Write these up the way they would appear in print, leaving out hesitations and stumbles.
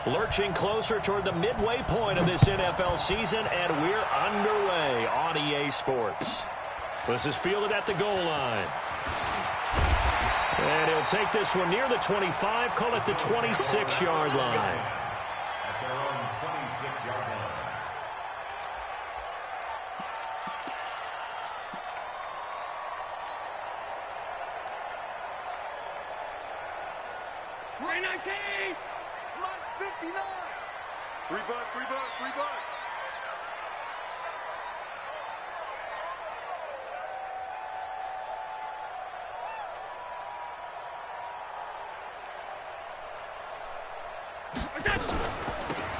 Lurching closer toward the midway point of this NFL season, and we're underway on EA Sports. This is fielded at the goal line. And he'll take this one near the 25, call it the 26-yard line. At their own 26-yard line. Free butt.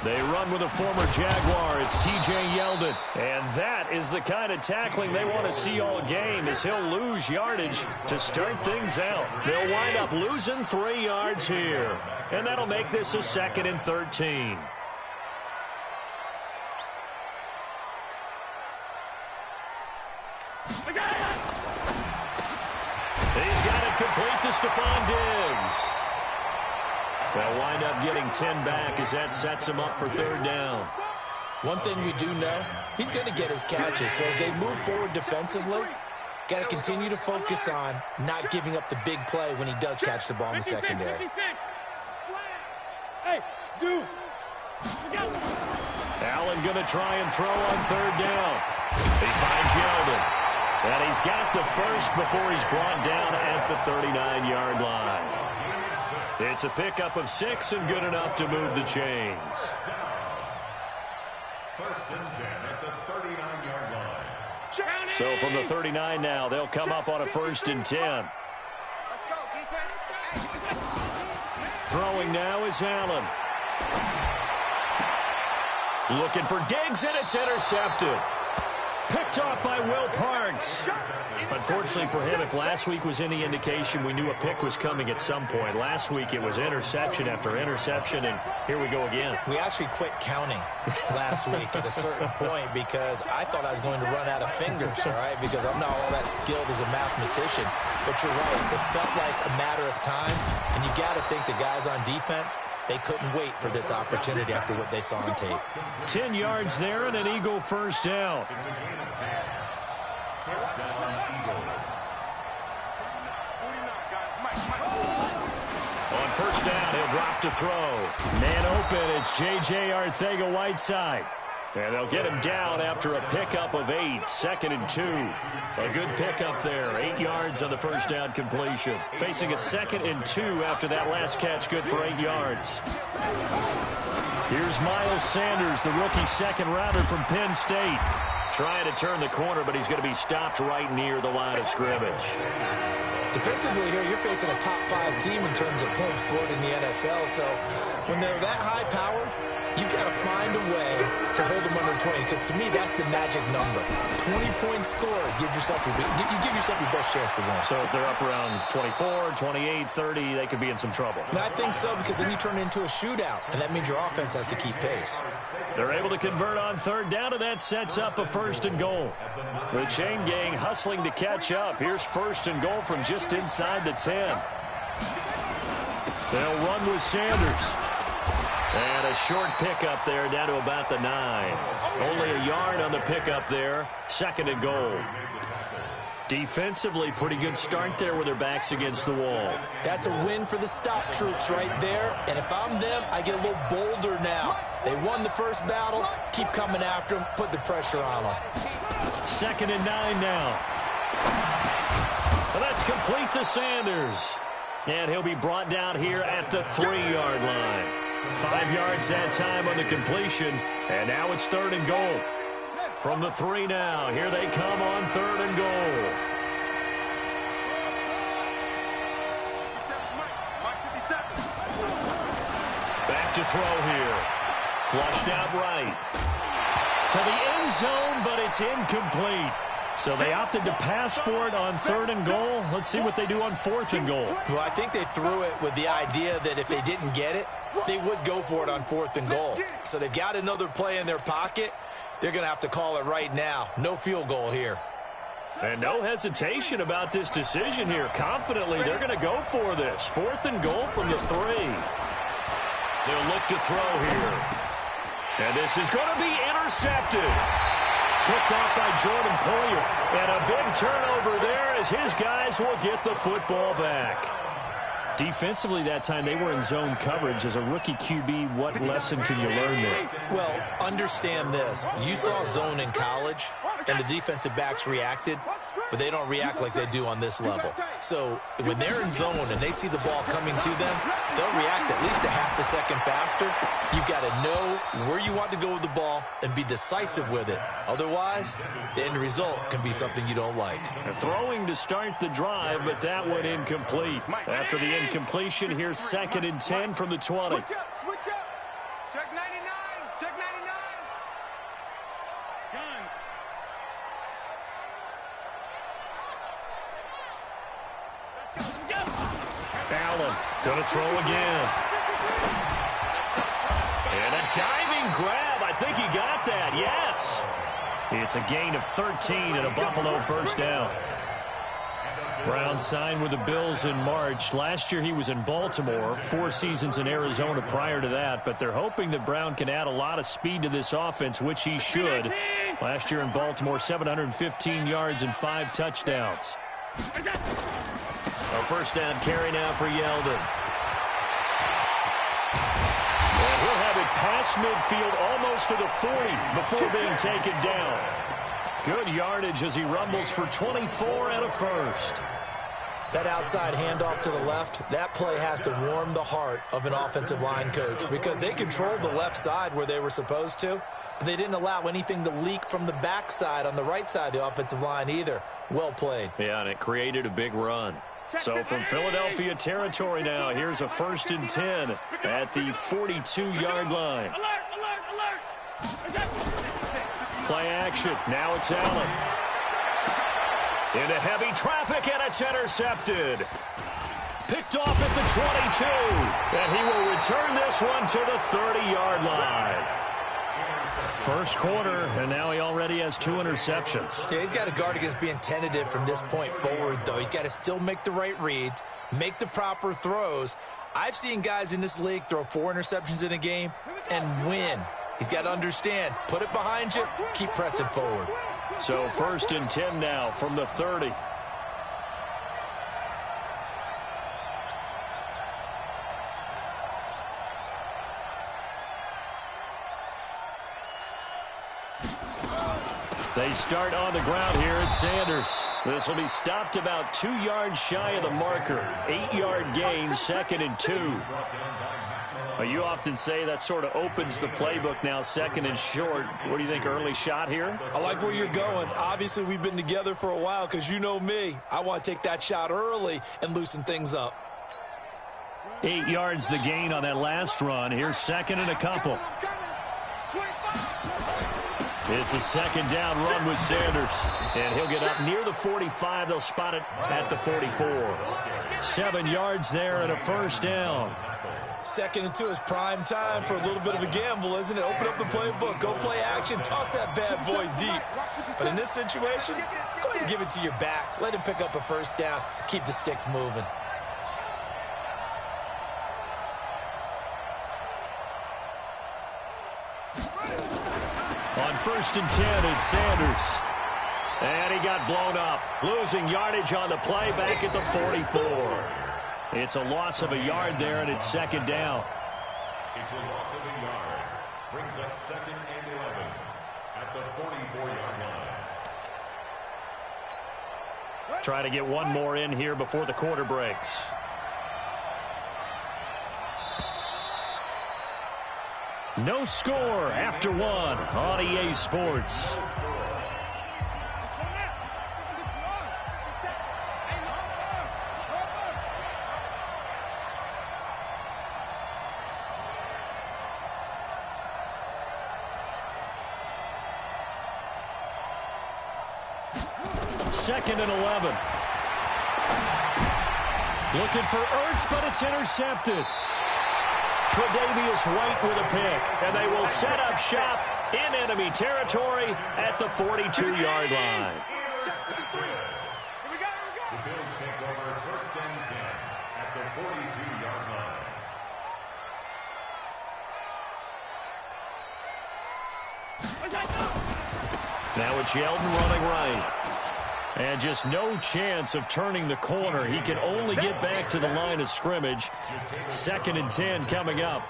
They run with a former Jaguar. It's T.J. Yeldon. And that is the kind of tackling they want to see all game, as he'll lose yardage to start things out. They'll wind up losing 3 yards here. And that'll make this a 2nd and 13. He's got it complete to Stephon Diggs. They'll wind up getting 10 back as that sets him up for 3rd down. One thing we do know, he's going to get his catches. So as they move forward defensively, got to continue to focus on not giving up the big play when he does catch the ball in the secondary. Allen going to try and throw on 3rd down. He finds Yeldon. And he's got the first before he's brought down at the 39-yard line. It's a pickup of 6 and good enough to move the chains. 1st and 10 at the 39-yard line. So from the 39 now, they'll come up on a 1st and 10. Throwing now is Allen. Looking for Diggs, and it's intercepted. Picked off by Will Parks. Unfortunately for him, if last week was any indication, we knew a pick was coming at some point. Last week it was interception after interception, and here we go again. We actually quit counting last week at a certain point because I thought I was going to run out of fingers, all right, because I'm not all that skilled as a mathematician. But you're right. It felt like a matter of time, and you got to think the guys on defense, they couldn't wait for this opportunity after what they saw on tape. 10 yards there and an Eagle 1st down. On 1st down, he'll drop to throw. Man open, it's J.J. Arcega-Whiteside. And they'll get him down after a pickup of 8, 2nd and 2. A good pickup there, 8 yards on the 1st down completion. Facing a 2nd and 2 after that last catch, good for 8 yards. Here's Miles Sanders, the rookie 2nd rounder from Penn State. Trying to turn the corner, but he's going to be stopped right near the line of scrimmage. Defensively here, you're facing a top 5 team in terms of points scored in the NFL. So when they're that high-powered, you've got to find a way to hold them under 20, because to me, that's the magic number. 20 points scored gives yourself you give yourself your best chance to win. So if they're up around 24, 28, 30, they could be in some trouble. I think so, because then you turn it into a shootout, and that means your offense has to keep pace. They're able to convert on 3rd down, and that sets up a 1st and goal. The chain gang hustling to catch up. Here's 1st and goal from just inside the 10. They'll run with Sanders. And a short pickup there down to about the 9. Only a yard on the pickup there. 2nd and goal. Defensively, pretty good start there with their backs against the wall. That's a win for the stop troops right there. And if I'm them, I get a little bolder now. They won the first battle. Keep coming after them. Put the pressure on them. 2nd and 9 now. Well, that's complete to Sanders. And he'll be brought down here at the 3-yard line. 5 yards that time on the completion. And now it's 3rd and goal. From the 3 now. Here they come on 3rd and goal. Back to throw here. Flushed out right. To the end zone, but it's incomplete. So they opted to pass for it on 3rd and goal. Let's see what they do on 4th and goal. Well, I think they threw it with the idea that if they didn't get it, they would go for it on 4th and goal. So they've got another play in their pocket. They're going to have to call it right now. No field goal here. And no hesitation about this decision here. Confidently, they're going to go for this. 4th and goal from the 3. They'll look to throw here. And this is going to be intercepted. Picked off by Jordan Poyer. And a big turnover there as his guys will get the football back. Defensively that time, they were in zone coverage. As a rookie QB, what lesson can you learn there? Well, understand this. You saw zone in college, and the defensive backs reacted, but they don't react like they do on this level. So when they're in zone and they see the ball coming to them, they'll react at least a half a second faster. You've got to know where you want to go with the ball and be decisive with it. Otherwise, the end result can be something you don't like. Throwing to start the drive, but that one incomplete. After the incompletion, here's 2nd and 10 from the 20. Switch up, switch up. Check 99, check 99. Gun. Allen going to throw again. And a diving grab. I think he got that. Yes. It's a gain of 13 and a Buffalo first down. Brown signed with the Bills in March. Last year he was in Baltimore, 4 seasons in Arizona prior to that, but they're hoping that Brown can add a lot of speed to this offense, which he should. Last year in Baltimore, 715 yards and 5 touchdowns. A first down carry now for Yeldon. And he'll have it past midfield almost to the 40 before being taken down. Good yardage as he rumbles for 24 and a first. That outside handoff to the left, that play has to warm the heart of an offensive line coach because they controlled the left side where they were supposed to, but they didn't allow anything to leak from the backside on the right side of the offensive line either. Well played. Yeah, and it created a big run. So from Philadelphia territory now, here's a 1st and 10 at the 42-yard line. Play action. Now it's Allen. Into heavy traffic, and it's intercepted. Picked off at the 22. And he will return this one to the 30-yard line. First quarter, and now he already has 2 interceptions. Yeah, he's got to guard against being tentative from this point forward, though. He's got to still make the right reads, make the proper throws. I've seen guys in this league throw 4 interceptions in a game and win. He's got to understand, put it behind you, keep pressing forward. So 1st and 10 now from the 30. They start on the ground here at Sanders. This will be stopped about 2 yards shy of the marker. 8-yard gain, 2nd and 2. You often say that sort of opens the playbook now, 2nd and short. What do you think, early shot here? I like where you're going. Obviously, we've been together for a while because you know me. I want to take that shot early and loosen things up. 8 yards the gain on that last run. Here's 2nd and a couple. It's a 2nd down run with Sanders. And he'll get up near the 45. They'll spot it at the 44. 7 yards there and a first down. 2nd and 2 is prime time for a little bit of a gamble, isn't it? Open up the playbook, go play action, toss that bad boy deep. But in this situation, go ahead and give it to your back. Let him pick up a first down. Keep the sticks moving. On 1st and 10, it's Sanders. And he got blown up. Losing yardage on the play back at the 44. It's a loss of a yard there, and it's 2nd down. It's a loss of a yard. Brings up 2nd and 11 at the 44-yard line. Try to get one more in here before the quarter breaks. No score after 1 on EA Sports. Second and 11. Looking for Ertz, but it's intercepted. Tre'Davious White with a pick, and they will set up shop in enemy territory at the 42-yard line. The Bills take over 1st and 10 at the 42-yard line. Now it's Yeldon running right. And just no chance of turning the corner. He can only get back to the line of scrimmage. 2nd and 10 coming up.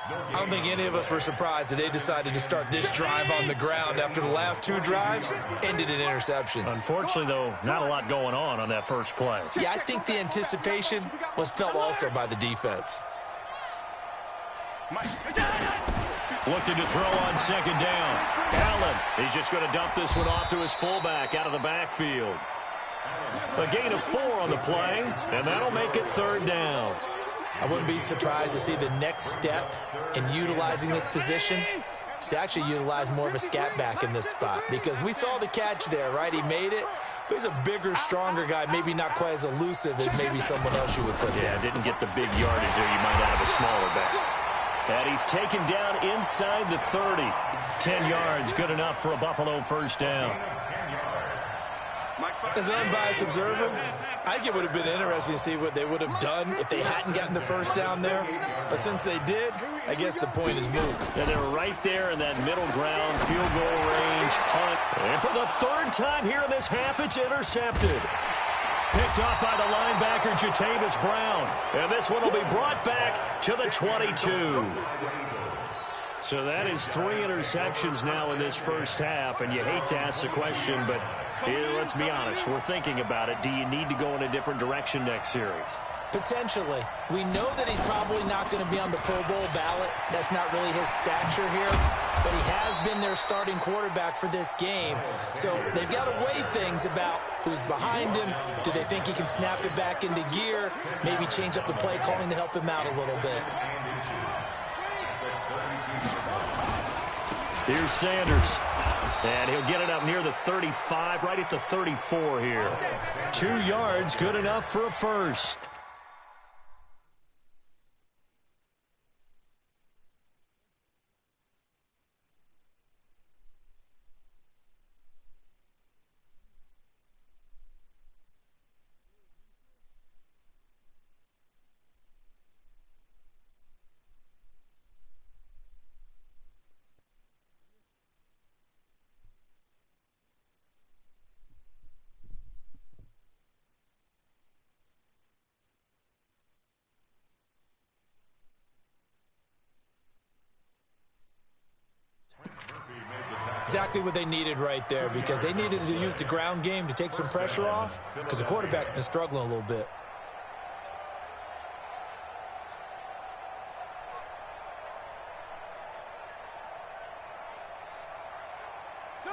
I don't think any of us were surprised that they decided to start this drive on the ground after the last 2 drives ended in interceptions. Unfortunately, though, not a lot going on that first play. Yeah, I think the anticipation was felt also by the defense. Looking to throw on 2nd down. Allen, he's just going to dump this one off to his fullback out of the backfield. A gain of 4 on the play, and that'll make it 3rd down. I wouldn't be surprised to see the next step in utilizing this position is to actually utilize more of a scat back in this spot, because we saw the catch there, right? He made it, but he's a bigger, stronger guy, maybe not quite as elusive as maybe someone else you would put there. Yeah, didn't get the big yardage there. You might have a smaller back. And he's taken down inside the 30. 10 yards, good enough for a Buffalo 1st down. As an unbiased observer, I think it would have been interesting to see what they would have done if they hadn't gotten the 1st down there. But since they did, I guess the point is moot. And they're right there in that middle ground, field goal range, punt. And for the 3rd time here in this half, it's intercepted. Picked off by the linebacker, Jatavis Brown. And this one will be brought back to the 22. So that is 3 interceptions now in this first half. And you hate to ask the question, but let's be honest. We're thinking about it. Do you need to go in a different direction next series? Potentially. We know that he's probably not going to be on the Pro Bowl ballot. That's not really his stature here. But he has been their starting quarterback for this game. So they've got to weigh things about who's behind him. Do they think he can snap it back into gear? Maybe change up the play calling to help him out a little bit. Here's Sanders. And he'll get it up near the 35, right at the 34 here. 2 yards, good enough for a 1st. Exactly what they needed right there, because they needed to use the ground game to take some pressure off, because the quarterback's been struggling a little bit.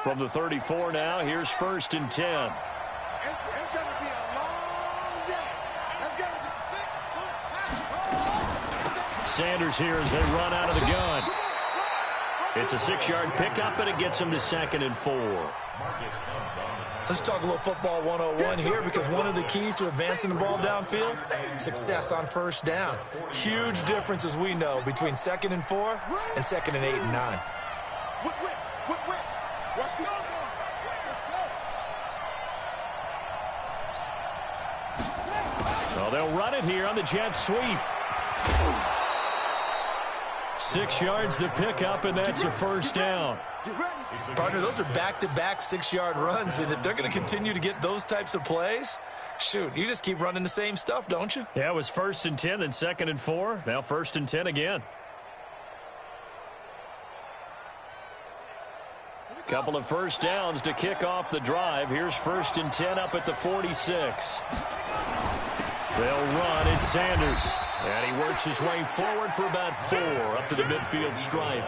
From the 34 now, here's 1st and 10. It's going to be a long day. Let's go to the 6. Sanders here as they run out of the gun. It's a 6-yard pickup, and it gets him to 2nd and 4. Let's talk a little football 101 here, because one of the keys to advancing the ball downfield, success on 1st down. Huge difference, as we know, between 2nd and 4 and 2nd and 8 and 9. Well, they'll run it here on the jet sweep. 6 yards the pickup, and that's a 1st down. Partner, those are back-to-back 6-yard runs, and if they're going to continue to get those types of plays, shoot, you just keep running the same stuff, don't you? Yeah, it was 1st and 10, then 2nd and 4. Now 1st and 10 again. Couple of 1st downs to kick off the drive. Here's 1st and 10 up at the 46. They'll run. It's Sanders. And he works his way forward for about 4 up to the midfield stripe.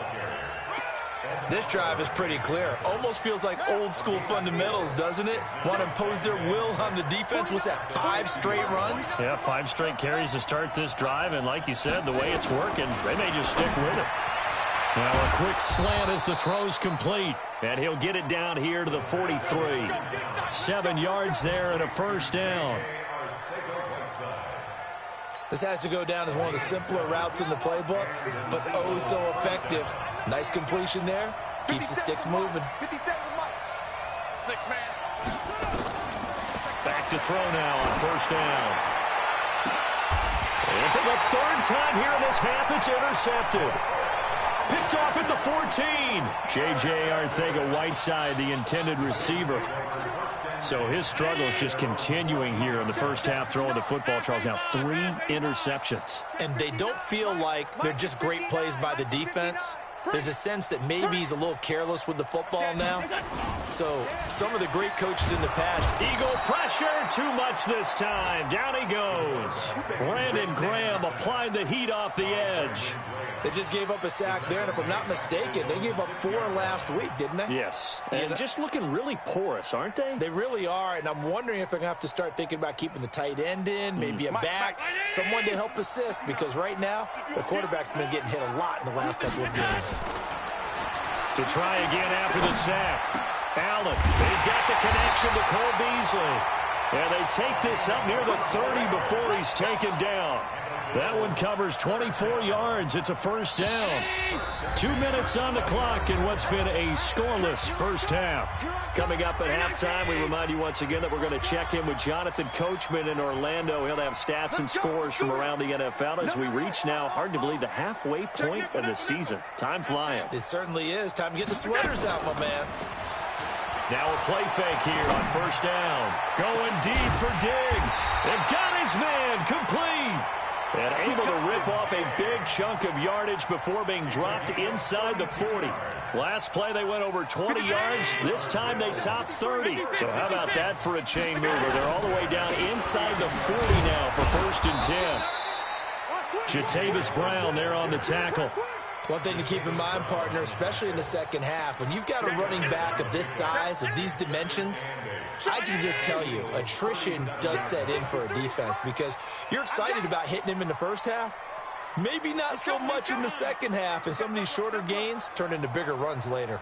This drive is pretty clear. Almost feels like old-school fundamentals, doesn't it? Want to impose their will on the defense. What's that, 5 straight runs? Yeah, 5 straight carries to start this drive. And like you said, the way it's working, they may just stick with it. Now a quick slant as the throw's complete. And he'll get it down here to the 43. 7 yards there and a 1st down. This has to go down as one of the simpler routes in the playbook, but oh so effective. Nice completion there. Keeps the sticks moving. 6-man. Back to throw now on 1st down. And for the 3rd time here in this half, it's intercepted. Picked off at the 14. J.J. Arcega-Whiteside, the intended receiver. So his struggle is just continuing here in the first half, throwing the football. Charles, now 3 interceptions. And they don't feel like they're just great plays by the defense. There's a sense that maybe he's a little careless with the football now. So some of the great coaches in the past. Eagle pressure, too much this time. Down he goes. Brandon Graham applied the heat off the edge. They just gave up a sack there, and if I'm not mistaken, they gave up 4 last week, didn't they? Yes, and just looking really porous, aren't they? They really are, and I'm wondering if they're going to have to start thinking about keeping the tight end in, maybe a back, someone to help assist, because right now, the quarterback's been getting hit a lot in the last couple of games. To try again after the sack. Allen, he's got the connection to Cole Beasley. And they take this up near the 30 before he's taken down. That one covers 24 yards. It's a first down. 2 minutes on the clock in what's been a scoreless first half. Coming up at halftime, we remind you once again that we're going to check in with Jonathan Coachman in Orlando. He'll have stats and scores from around the NFL as we reach now, hard to believe, the halfway point of the season. Time flying. It certainly is. Time to get the sweaters out, my man. Now a play fake here on first down. Going deep for Diggs. And got his man complete. And able to rip off a big chunk of yardage before being dropped inside the 40. Last play, they went over 20 yards. This time, they topped 30. So how about that for a chain mover? They're all the way down inside the 40 now for first and 10. Jatavis Brown there on the tackle. One thing to keep in mind, partner, especially in the second half, when you've got a running back of this size, of these dimensions, I can just tell you, attrition does set in for a defense because you're excited about hitting him in the first half. Maybe not so much in the second half, and some of these shorter gains turn into bigger runs later.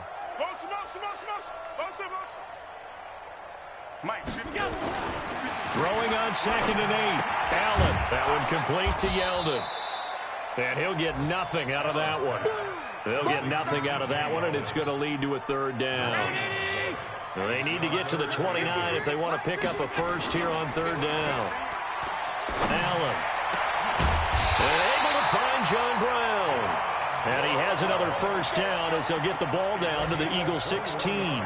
Throwing on 2nd and 8. Allen, that one complete to Yeldon. And he'll get nothing out of that one. They'll get nothing out of that one, and it's going to lead to a third down. They need to get to the 29 if they want to pick up a first here on third down. Allen. And able to find John Brown. And he has another first down as they'll get the ball down to the Eagles 16.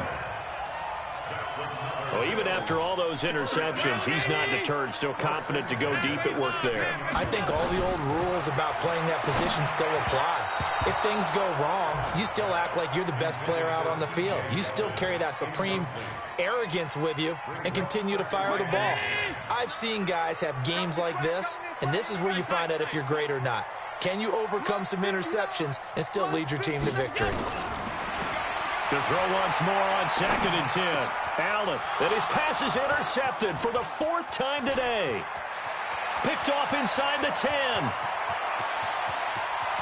Well, even after all those interceptions, he's not deterred, still confident to go deep at work there. I think all the old rules about playing that position still apply. If things go wrong, you still act like you're the best player out on the field. You still carry that supreme arrogance with you and continue to fire the ball. I've seen guys have games like this, and this is where you find out if you're great or not. Can you overcome some interceptions and still lead your team to victory? To throw once more on 2nd and 10. Allen, and his pass is intercepted for the 4th time today. Picked off inside the 10.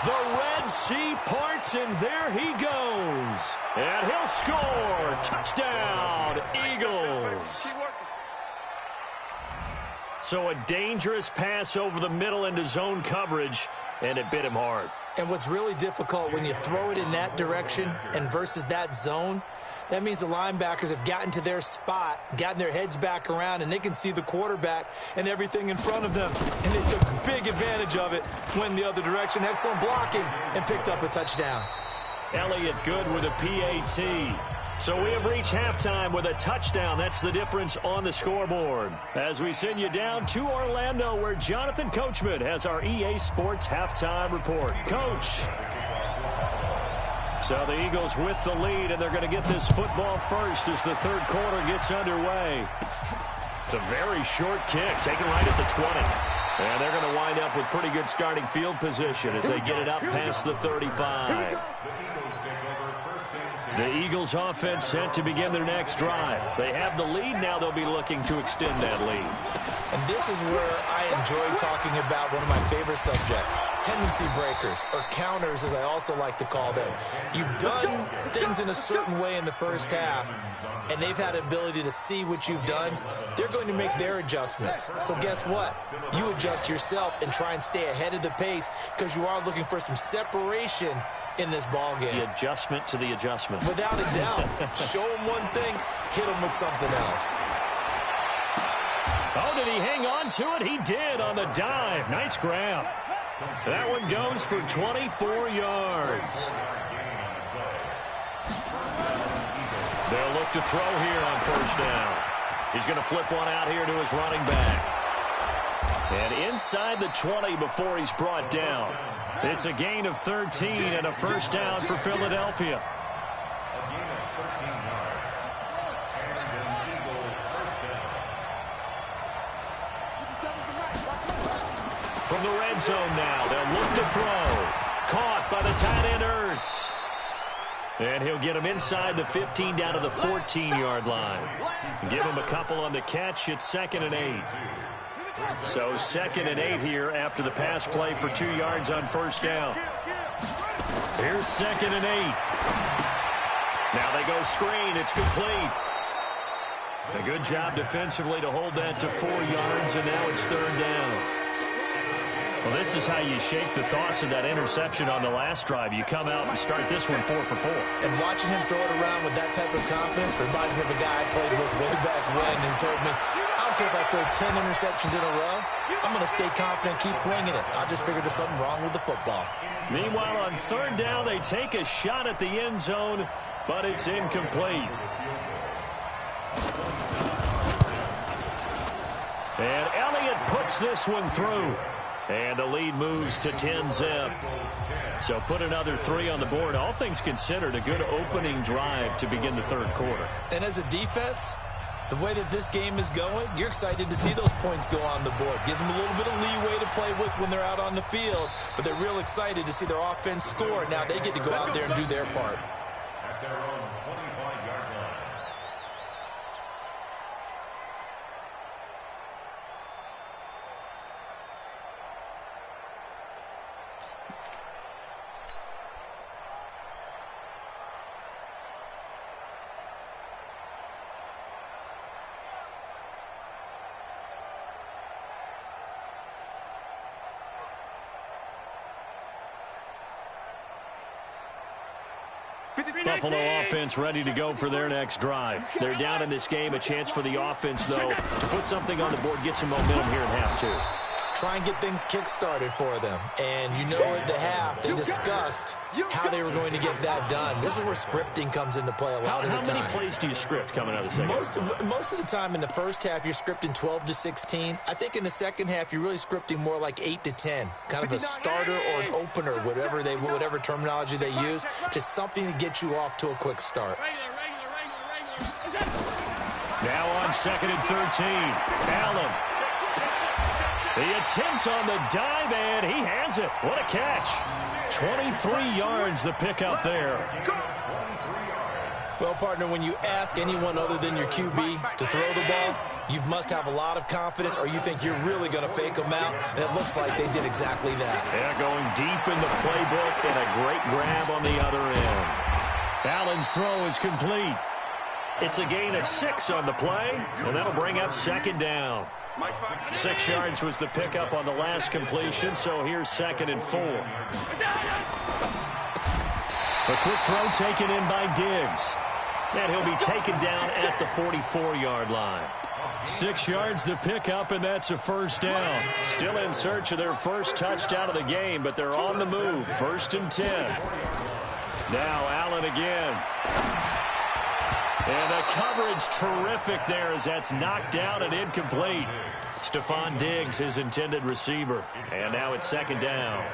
The Red Sea parts, and there he goes. And he'll score. Touchdown, Eagles. So a dangerous pass over the middle into zone coverage, and it bit him hard. And what's really difficult when you throw it in that direction and versus that zone, that means the linebackers have gotten to their spot, gotten their heads back around, and they can see the quarterback and everything in front of them. And they took big advantage of it, went the other direction, excellent blocking, and picked up a touchdown. Elliott good with a PAT. So we have reached halftime with a touchdown. That's the difference on the scoreboard. As we send you down to Orlando, where Jonathan Coachman has our EA Sports halftime report. Coach. So the Eagles with the lead, and they're going to get this football first as the third quarter gets underway. It's a very short kick, taken right at the 20. And they're going to wind up with pretty good starting field position as they get it up past the 35. The Eagles offense set to begin their next drive. They have the lead. Now they'll be looking to extend that lead. And this is where I enjoy talking about one of my favorite subjects, tendency breakers, or counters as I also like to call them. You've done things in a certain way in the first half, and they've had the ability to see what you've done. They're going to make their adjustments. So guess what? You adjust yourself and try and stay ahead of the pace because you are looking for some separation in this ball game. The adjustment to the adjustment. Without a doubt. Show him one thing, hit him with something else. Oh, did he hang on to it? He did on the dive. Nice grab. That one goes for 24 yards. They'll look to throw here on first down. He's going to flip one out here to his running back. And inside the 20 before he's brought down. It's a gain of 13 and a first down for Philadelphia. From the red zone now, they'll look to throw. Caught by the tight end, Ertz. And he'll get him inside the 15 down to the 14-yard line. Give him a couple on the catch. It's 2nd and 8. So 2nd and 8 here after the pass play for 2 yards on first down. Here's 2nd and 8. Now they go screen. It's complete. A good job defensively to hold that to 4 yards, and now it's 3rd down. Well, this is how you shake the thoughts of that interception on the last drive. You come out and start this one 4 for 4. And watching him throw it around with that type of confidence reminds me of a guy I played with way back when who told me, I don't care if I throw 10 interceptions in a row. I'm going to stay confident, keep flinging it. I just figured there's something wrong with the football. Meanwhile, on 3rd down, they take a shot at the end zone, but it's incomplete. And Elliott puts this one through. And the lead moves to 10-zip. So put another 3 on the board. All things considered, a good opening drive to begin the 3rd quarter. And as a defense, the way that this game is going, you're excited to see those points go on the board. Gives them a little bit of leeway to play with when they're out on the field. But they're real excited to see their offense score. Now they get to go out there and do their part. At their own 25-yard line. Buffalo offense ready to go for their next drive. They're down in this game. A chance for the offense, though, to put something on the board, get some momentum here in half 2. Try and get things kick-started for them. And you know at the half, they discussed how they were going to get that done. This is where scripting comes into play a lot of the time. How many plays do you script coming out of the second? Most of the time in the first half, you're scripting 12 to 16. I think in the second half, you're really scripting more like 8 to 10. Kind of a starter or an opener, whatever terminology they use. Just something to get you off to a quick start. Now on 2nd and 13. Allen. The attempt on the dive, and he has it. What a catch. 23 yards, the pickup there. Well, partner, when you ask anyone other than your QB to throw the ball, you must have a lot of confidence or you think you're really going to fake them out, and it looks like they did exactly that. Yeah, going deep in the playbook and a great grab on the other end. Allen's throw is complete. It's a gain of 6 on the play, and that'll bring up 2nd down. 6 yards was the pickup on the last completion, so here's 2nd and 4. A quick throw taken in by Diggs. And he'll be taken down at the 44-yard line. 6 yards the pickup, and that's a first down. Still in search of their first touchdown of the game, but they're on the move. 1st and 10. Now Allen again. And the coverage terrific there as that's knocked down and incomplete. Stephon Diggs, his intended receiver. And now it's 2nd down.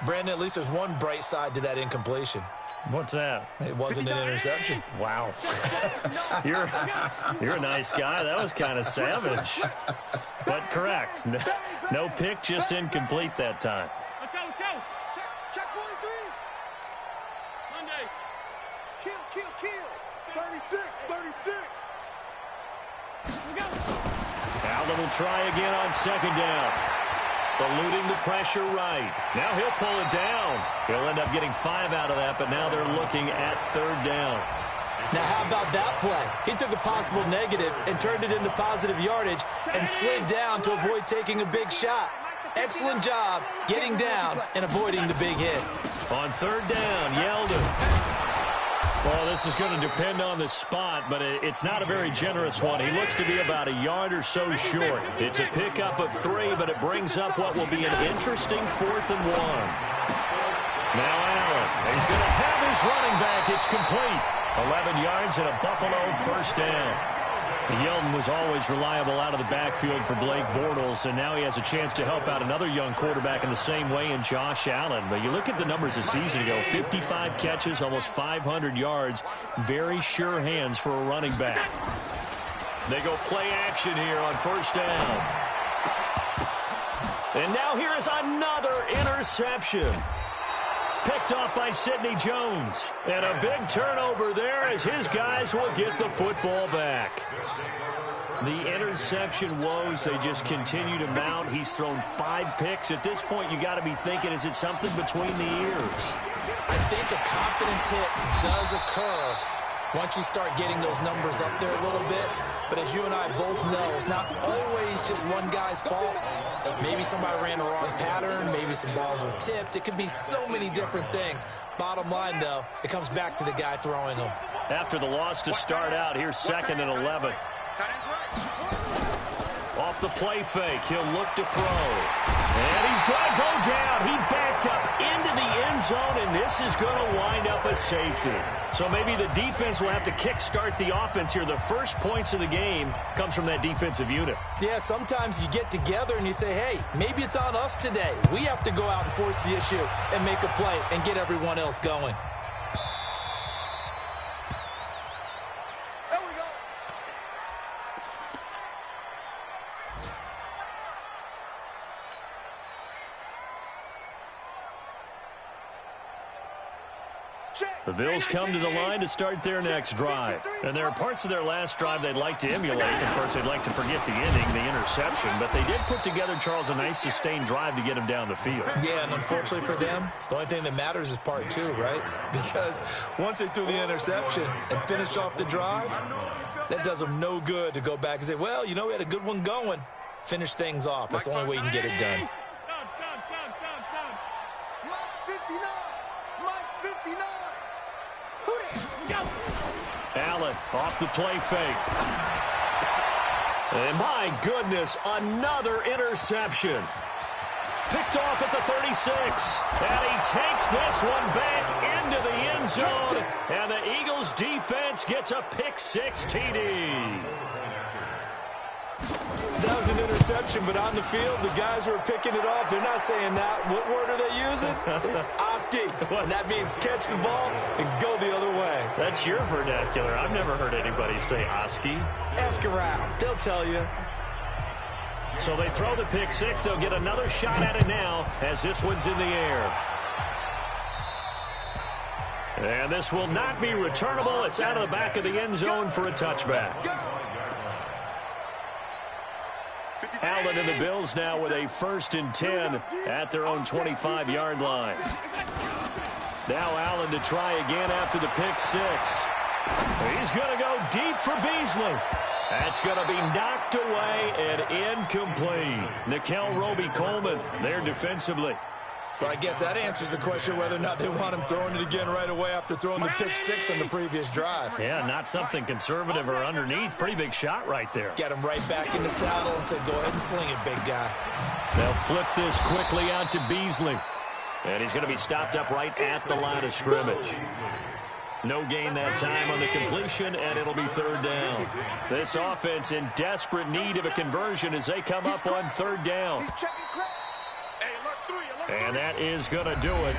Brandon, at least there's one bright side to that incompletion. What's that? It wasn't an interception. Wow. You're a nice guy. That was kind of savage. But correct. No pick, just incomplete that time. Let's go. Check 43. Monday. Kill. 36. Allen will try again on 2nd down. Eluding the pressure right. Now he'll pull it down. He'll end up getting 5 out of that, but now they're looking at 3rd down. Now how about that play? He took a possible negative and turned it into positive yardage and slid down to avoid taking a big shot. Excellent job getting down and avoiding the big hit. On 3rd down, Yeldon. Well, this is going to depend on the spot, but it's not a very generous one. He looks to be about a yard or so short. It's a pickup of 3, but it brings up what will be an interesting 4th and 1. Now Allen. He's going to have his running back. It's complete. 11 yards and a Buffalo first down. Yeldon was always reliable out of the backfield for Blake Bortles, and now he has a chance to help out another young quarterback in the same way in Josh Allen. But you look at the numbers a season ago, 55 catches, almost 500 yards, very sure hands for a running back. They go play action here on first down. And now here is another interception. Picked off by Sidney Jones. And a big turnover there as his guys will get the football back. The interception woes, they just continue to mount. He's thrown 5 picks. At this point, you got to be thinking, is it something between the ears? I think a confidence hit does occur once you start getting those numbers up there a little bit. But as you and I both know, it's not always just one guy's fault. Maybe somebody ran the wrong pattern. Maybe some balls were tipped. It could be so many different things. Bottom line, though, it comes back to the guy throwing them. After the loss to start out, here's 2nd and 11. Off the play fake, he'll look to throw. And he's going to go down. He backed up into the end zone, and this is going to wind up a safety. So maybe the defense will have to kickstart the offense here. The first points of the game comes from that defensive unit. Yeah, sometimes you get together and you say, hey, maybe it's on us today. We have to go out and force the issue and make a play and get everyone else going. The Bills come to the line to start their next drive. And there are parts of their last drive they'd like to emulate. Of course, they'd like to forget the ending, the interception. But they did put together, Charles, a nice sustained drive to get him down the field. Yeah, and unfortunately for them, the only thing that matters is part 2, right? Because once they threw the interception and finished off the drive, that does them no good to go back and say, well, you know, we had a good one going. Finish things off. That's the only way you can get it done. Allen off the play fake. And my goodness, another interception. Picked off at the 36. And he takes this one back into the end zone. And the Eagles defense gets a pick-6 TD. That was an interception, but on the field, the guys who are picking it off, they're not saying that. What word are they using? It's Oski. And that means catch the ball and go the other way. That's your vernacular. I've never heard anybody say Oski. Ask around. They'll tell you. So they throw the pick-6. They'll get another shot at it now as this one's in the air. And this will not be returnable. It's out of the back of the end zone for a touchback. Allen and the Bills now with a 1st and 10 at their own 25-yard line. Now Allen to try again after the pick-6. He's going to go deep for Beasley. That's going to be knocked away and incomplete. Nickel Roby-Coleman there defensively. But I guess that answers the question whether or not they want him throwing it again right away after throwing the pick-6 on the previous drive. Yeah, not something conservative or underneath. Pretty big shot right there. Get him right back in the saddle and say, go ahead and sling it, big guy. They'll flip this quickly out to Beasley. And he's going to be stopped up right at the line of scrimmage. No gain that time on the completion, and it'll be 3rd down. This offense in desperate need of a conversion as they come up on 3rd down. And that is going to do it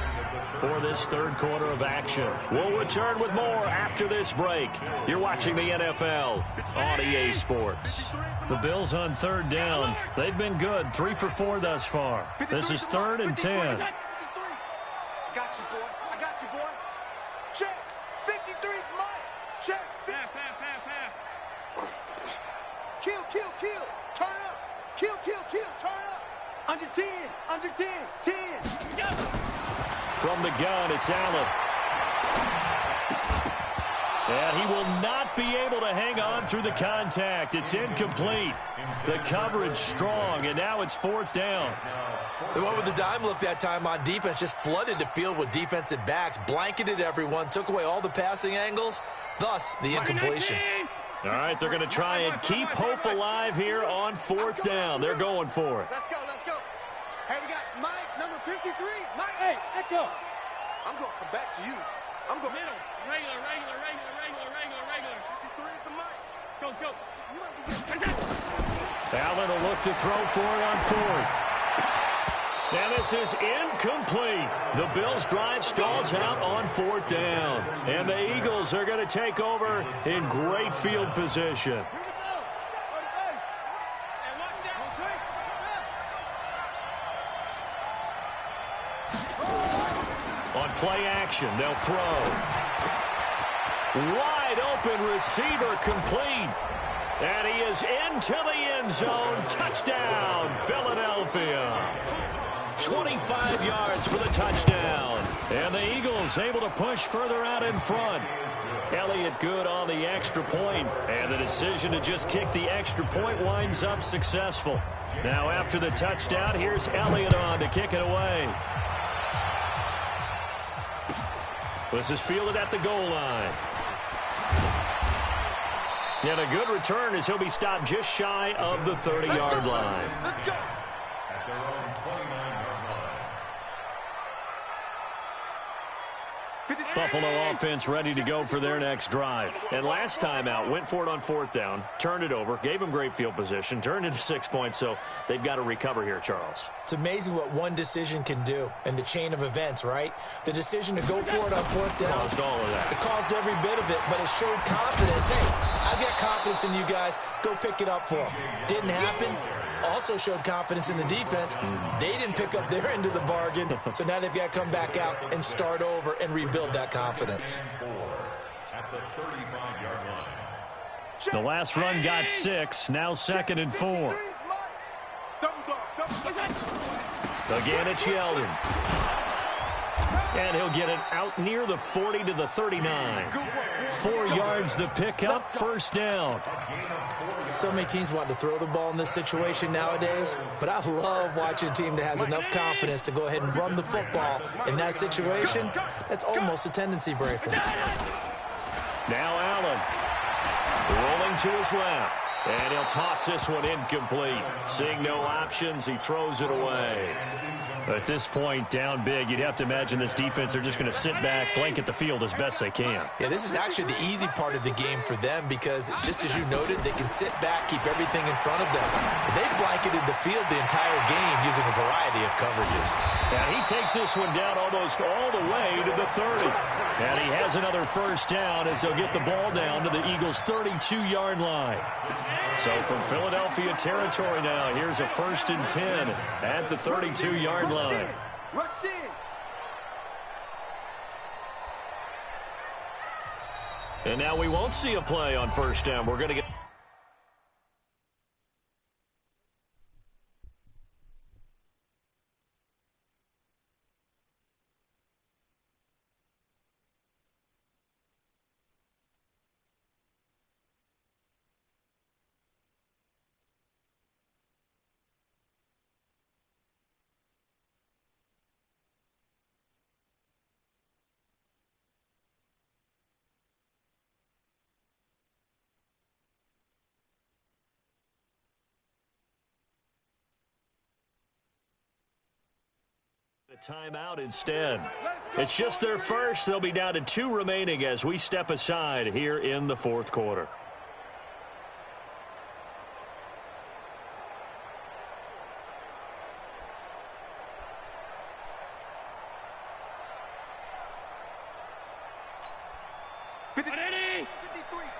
for this 3rd quarter of action. We'll return with more after this break. You're watching the NFL on EA Sports. The Bills on 3rd down. They've been good, 3 for 4 thus far. This is 3rd and 10. I got you, boy. I got you, boy. Check. 53's mine. Check. Pass. Kill. Turn up. Kill. Turn up. Under 10. 10. From the gun, it's Allen. And he will not be able to hang on through the contact. It's incomplete. The coverage strong, and now it's 4th down. The one with the dime look that time on defense just flooded the field with defensive backs, blanketed everyone, took away all the passing angles, thus the incompletion. All right, they're going to try and keep hope alive here on 4th down. They're going for it. Let's go, let's go. Hey, we got Mike, number 53. Mike. Hey, let's go. I'm going to come back to you. I'm going middle. Regular. 53 is the Mike. Go. Allen will look to throw for it on 4th. And this is incomplete. The Bills' drive stalls out on 4th down. And the Eagles are going to take over in great field position. On play action, they'll throw. Wide open receiver complete. And he is into the end zone. Touchdown, Philadelphia. 25 yards for the touchdown. And the Eagles able to push further out in front. Elliott good on the extra point. And the decision to just kick the extra point winds up successful. Now after the touchdown, here's Elliott on to kick it away. This is fielded at the goal line. And a good return as he'll be stopped just shy of the 30-yard line. Let's go. At their own 29-yard line. Buffalo offense ready to go for their next drive. And last time out, went for it on 4th down, turned it over, gave them great field position, turned into 6 points, so they've got to recover here, Charles. It's amazing what one decision can do in the chain of events, right? The decision to go for it on 4th down. Caused all of that. It caused every bit of it, but it showed confidence. Hey, I've got confidence in you guys. Go pick it up for them. Didn't happen. Also showed confidence in the defense. They didn't pick up their end of the bargain, so now they've got to come back out and start over and rebuild that confidence. At the 35-yard line. The last run got 6, now 2nd and 4. Again, it's Yeldon. And he'll get it out near the 40 to the 39. 4 yards the pickup, 1st down. So many teams want to throw the ball in this situation nowadays, but I love watching a team that has enough confidence to go ahead and run the football. In that situation, that's almost a tendency breaker. Now Allen rolling to his left. And he'll toss this one incomplete. Seeing no options, he throws it away. At this point, down big, you'd have to imagine this defense, they're just going to sit back, blanket the field as best they can. Yeah, this is actually the easy part of the game for them because, just as you noted, they can sit back, keep everything in front of them. They've blanketed the field the entire game using a variety of coverages. And he takes this one down almost all the way to the 30. And he has another 1st down as they'll get the ball down to the Eagles' 32-yard line. So from Philadelphia territory now, here's a 1st and 10 at the 32-yard line. Rush in. And now we won't see a play on 1st down. We're going to get... a timeout instead. It's just their first. They'll be down to 2 remaining as we step aside here in the 4th quarter.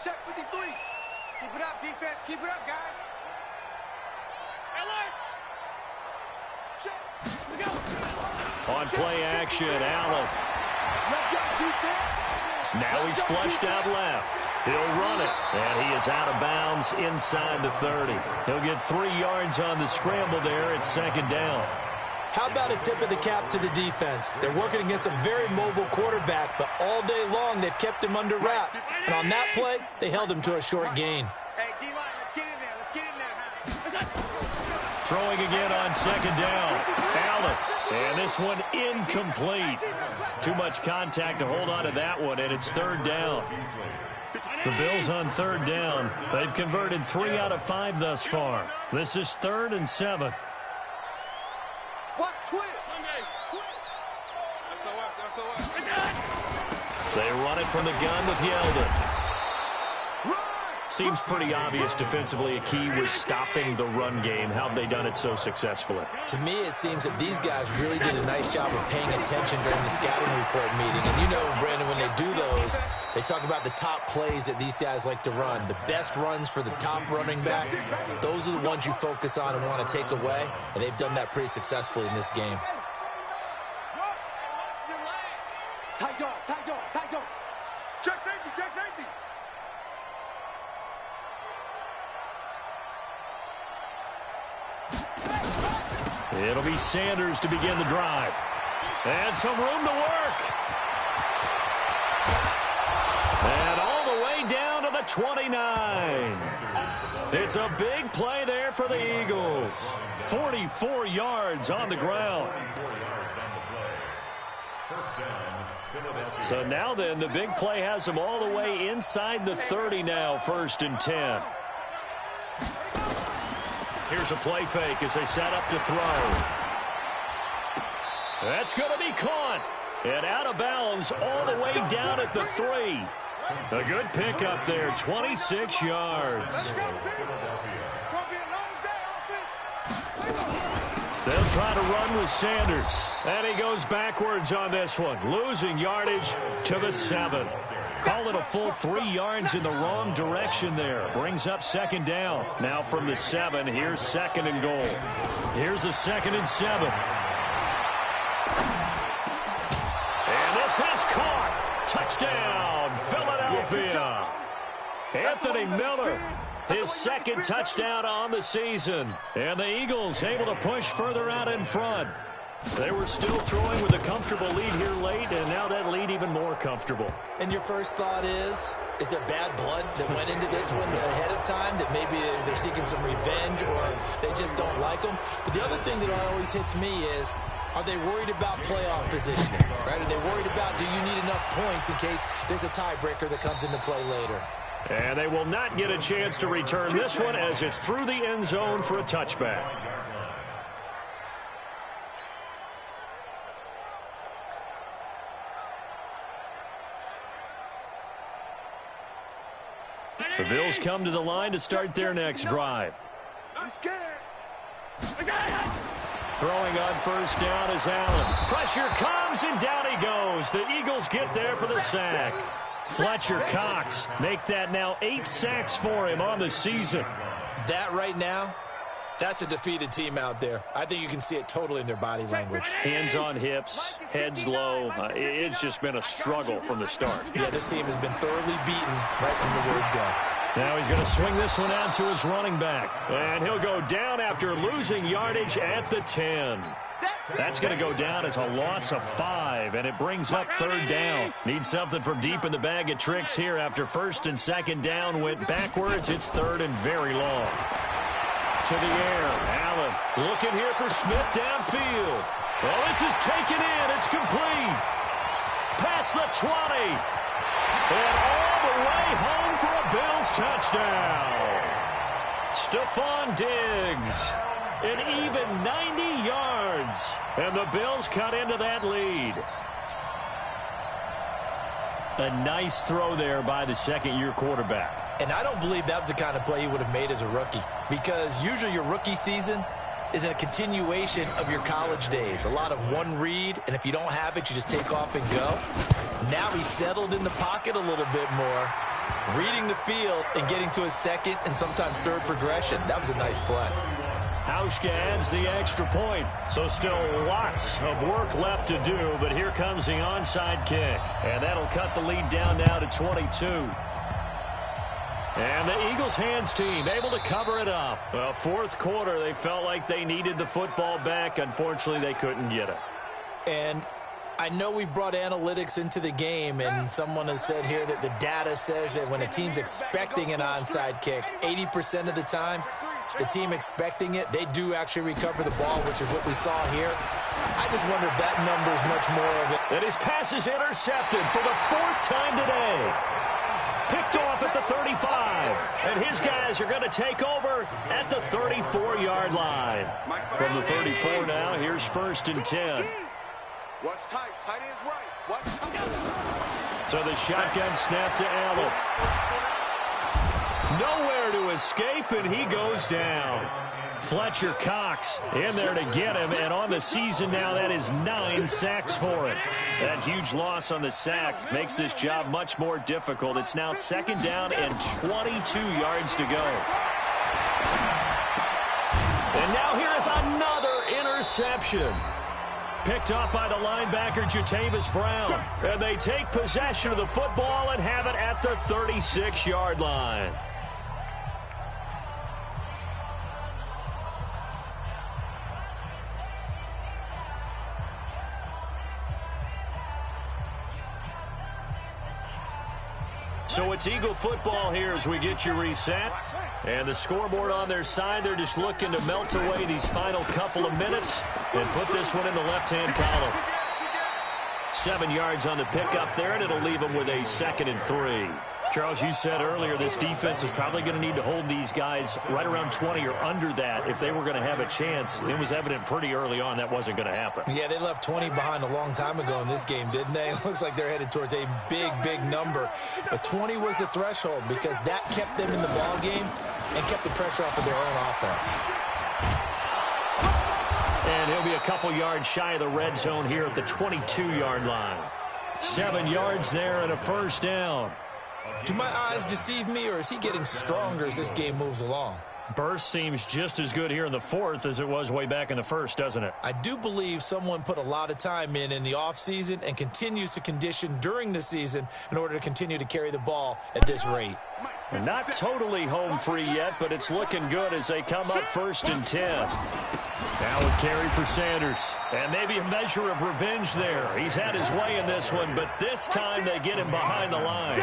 Check 53. Keep it up, defense. Keep it up, guys. Check. We go. On play action, Allen. Now he's flushed out left. He'll run it, and he is out of bounds inside the 30. He'll get 3 yards on the scramble there at 2nd down. How about a tip of the cap to the defense? They're working against a very mobile quarterback, but all day long they've kept him under wraps. And on that play, they held him to a short gain. Hey, D-line, let's get in there. Let's get in there. Throwing again on second down. Allen. And this one incomplete. Too much contact to hold on to that one, and it's third down. The Bills on third down. They've converted 3 out of 5 thus far. This is 3rd and 7. Watch twist. They run it from the gun with Yeldon. Seems pretty obvious defensively a key was stopping the run game. How have they done it so successfully? To me, it seems that these guys really did a nice job of paying attention during the scouting report meeting. And you know, Brandon, when they do those, they talk about the top plays that these guys like to run. The best runs for the top running back, those are the ones you focus on and want to take away. And they've done that pretty successfully in this game. Tight dog, tight dog, tight dog. Check safety, check safety. It'll be Sanders to begin the drive. And some room to work. And all the way down to the 29. It's a big play there for the Eagles. 44 yards on the ground. So now then, the big play has them all the way inside the 30 now, 1st and 10. Here's a play fake as they set up to throw. That's going to be caught. And out of bounds all the way down at the 3. A good pickup there, 26 yards. They'll try to run with Sanders. And he goes backwards on this one, losing yardage to the 7. Call it a full 3 yards in the wrong direction there. Brings up second down. Now from the 7, here's 2nd and goal. Here's a 2nd and 7. And this is caught. Touchdown, Philadelphia. Anthony Miller, his 2nd touchdown on the season. And the Eagles able to push further out in front. They were still throwing with a comfortable lead here late, and now that lead even more comfortable. And your first thought is there bad blood that went into this one ahead of time, that maybe they're seeking some revenge or they just don't like them? But the other thing that always hits me is, are they worried about playoff positioning? Right? Are they worried about, do you need enough points in case there's a tiebreaker that comes into play later? And they will not get a chance to return this one as it's through the end zone for a touchback. The Bills come to the line to start their next drive. Throwing on first down is Allen. Pressure comes, and down he goes. The Eagles get there for the sack. Fletcher Cox make that now 8 sacks for him on the season. That right now, that's a defeated team out there. I think you can see it totally in their body language. Hands on hips, heads low. It's just been a struggle from the start. Yeah, this team has been thoroughly beaten right from the word go. Now he's going to swing this one out to his running back. And he'll go down after losing yardage at the 10. That's going to go down as a loss of 5, and it brings up 3rd down. Need something from deep in the bag of tricks here after 1st and 2nd down went backwards. It's 3rd and very long. To the air, Allen looking here for Smith downfield. Well, this is taken in. It's complete. Past the 20. And all the way home for a Bills touchdown. Stephon Diggs. An even 90 yards. And the Bills cut into that lead. A nice throw there by the 2nd-year quarterback. And I don't believe that was the kind of play he would have made as a rookie, because usually your rookie season is a continuation of your college days. A lot of one read, and if you don't have it, you just take off and go. Now he's settled in the pocket a little bit more, reading the field and getting to his 2nd and sometimes 3rd progression. That was a nice play. Hauschka adds the extra point. So still lots of work left to do, but here comes the onside kick. And that'll cut the lead down now to 22. And the Eagles hands team able to cover it up. Well, fourth quarter, they felt like they needed the football back. Unfortunately, they couldn't get it. And I know we brought analytics into the game, and someone has said here that the data says that when a team's expecting an onside kick, 80% of the time, the team expecting it, they do actually recover the ball, which is what we saw here. I just wonder if that number is much more of it. And his pass is intercepted for the fourth time today. Picked off at the 35. And his guys are going to take over at the 34-yard line. From the 34 now, here's 1st and 10. What's tight? Tight ends right. What's tight? So the shotgun snap to Allen. Nowhere to escape, and he goes down. Fletcher Cox in there to get him, and on the season now, that is 9 sacks for him. That huge loss on the sack makes this job much more difficult. It's now 2nd down and 22 yards to go. And now here is another interception. Picked up by the linebacker, Jatavis Brown. And they take possession of the football and have it at the 36-yard line. So it's Eagle football here as we get you reset. And the scoreboard on their side, they're just looking to melt away these final couple of minutes and put this one in the left-hand column. 7 yards on the pickup there, and it'll leave them with a 2nd and 3. Charles, you said earlier this defense is probably going to need to hold these guys right around 20 or under that if they were going to have a chance. It was evident pretty early on that wasn't going to happen. Yeah, they left 20 behind a long time ago in this game, didn't they? It looks like they're headed towards a big, big number. But 20 was the threshold because that kept them in the ball game and kept the pressure off of their own offense. And he'll be a couple yards shy of the red zone here at the 22-yard line. 7 yards there and a 1st down. Do my eyes deceive me, or is he getting stronger as this game moves along? Burst seems just as good here in the 4th as it was way back in the 1st, doesn't it? I do believe someone put a lot of time in the offseason and continues to condition during the season in order to continue to carry the ball at this rate. Not totally home free yet, but it's looking good as they come up 1st and 10. Now a carry for Sanders. And maybe a measure of revenge there. He's had his way in this one, but this time they get him behind the line.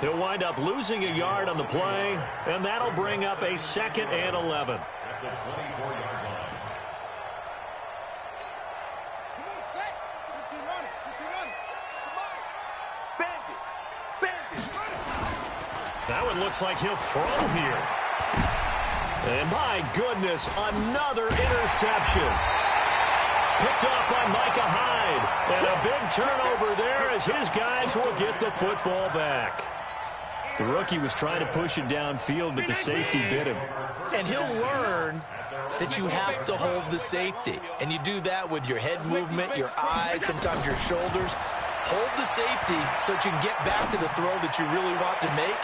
He'll wind up losing a yard on the play, and that'll bring up a 2nd and 11. At the 24-yard line. Come on, set. 15 on it. 15 on it. Come on. Bend it. Bend it. Run it. That one looks like he'll throw here. And my goodness, another interception. Picked off by Micah Hyde. And a big turnover there as his guys will get the football back. The rookie was trying to push it downfield, but the safety bit him. And he'll learn that you have to hold the safety. And you do that with your head movement, your eyes, sometimes your shoulders. Hold the safety so that you can get back to the throw that you really want to make.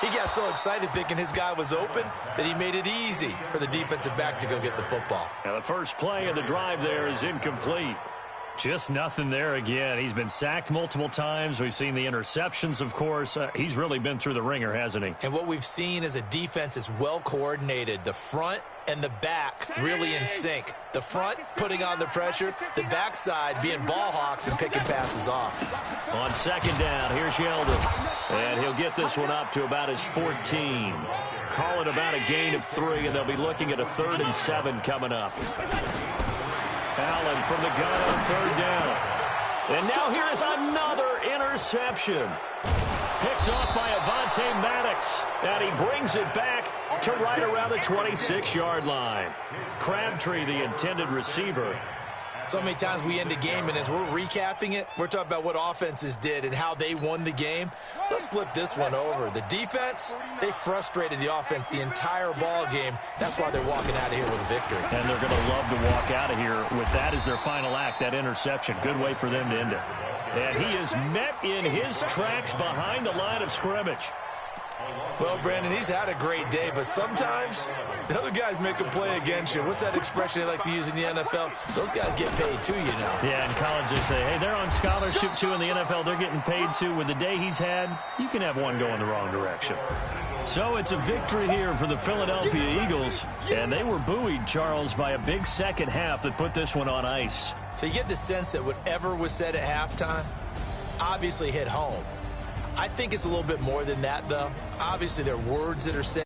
He got so excited thinking his guy was open that he made it easy for the defensive back to go get the football. Now the first play of the drive there is incomplete. Just nothing there again. He's been sacked multiple times. We've seen the interceptions, of course. He's really been through the ringer, hasn't he? And what we've seen is a defense that's well coordinated. The front and the back really in sync. The front putting on the pressure, the backside being ball hawks and picking passes off. On 2nd down, here's Yeldon. And he'll get this one up to about his 14. Call it about a gain of 3, and they'll be looking at a 3rd and 7 coming up. Allen from the gun on 3rd down. And now here is another interception. Picked off by Avonte Maddox. And he brings it back to right around the 26-yard line. Crabtree, the intended receiver. So many times we end a game, and as we're recapping it, we're talking about what offenses did and how they won the game. Let's flip this one over. The defense, they frustrated the offense the entire ball game. That's why they're walking out of here with a victory. And they're going to love to walk out of here with that as their final act, that interception. Good way for them to end it. And he is met in his tracks behind the line of scrimmage. Well, Brandon, he's had a great day, but sometimes the other guys make a play against you. What's that expression they like to use in the NFL? Those guys get paid too, you know. Yeah, in college they say, hey, they're on scholarship too. In the NFL, they're getting paid too. With the day he's had, you can have one going the wrong direction. So it's a victory here for the Philadelphia Eagles. And they were buoyed, Charles, by a big second half that put this one on ice. So you get the sense that whatever was said at halftime obviously hit home. I think it's a little bit more than that, though. Obviously, there are words that are said